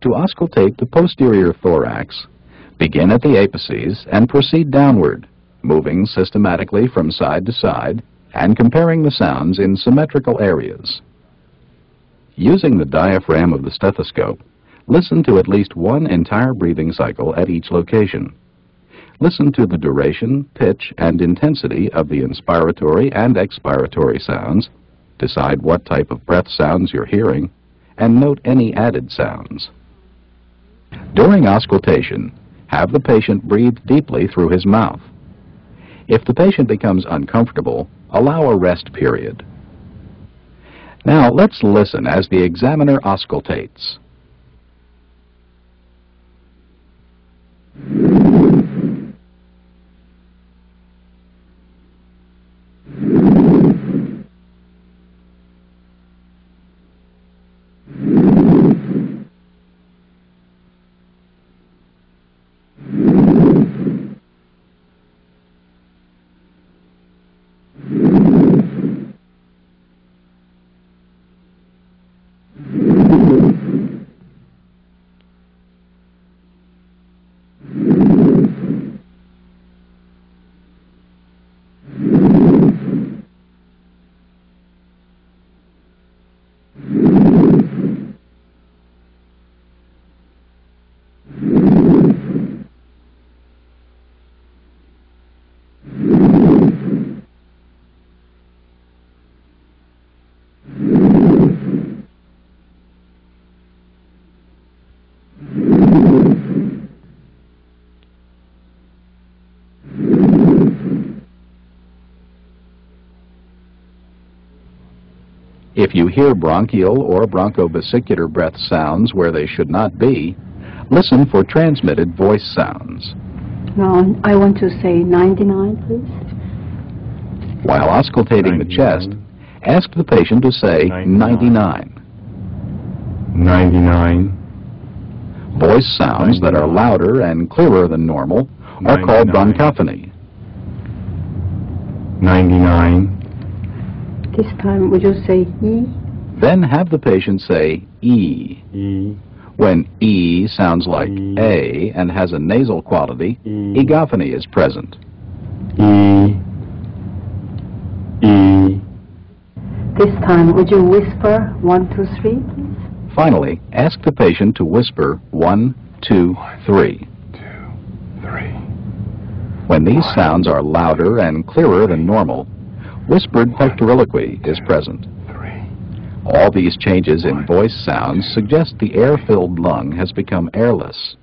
To auscultate the posterior thorax, begin at the apices and proceed downward, moving systematically from side to side and comparing the sounds in symmetrical areas. Using the diaphragm of the stethoscope, listen to at least one entire breathing cycle at each location. Listen to the duration, pitch, and intensity of the inspiratory and expiratory sounds, decide what type of breath sounds you're hearing, and note any added sounds. During auscultation, have the patient breathe deeply through his mouth. If the patient becomes uncomfortable, allow a rest period. Now let's listen as the examiner auscultates. If you hear bronchial or bronchobasicular breath sounds where they should not be, listen for transmitted voice sounds. Now, I want to say 99, please. While auscultating 99. the chest, ask the patient to say 99. 99. Voice sounds that are 99. louder and clearer than normal are called 99. bronchophony. 99. This time, would you say E? Then have the patient say E. E. When E sounds like E. A and has a nasal quality, E. egophony is present. E. E. This time, would you whisper 1, 2, 3, please? Finally, ask the patient to whisper 1, 2, 3. 2, 3. When these sounds are louder and clearer than normal, whispered pectoriloquy is present. 3. All these changes in voice sounds suggest the air-filled lung has become airless.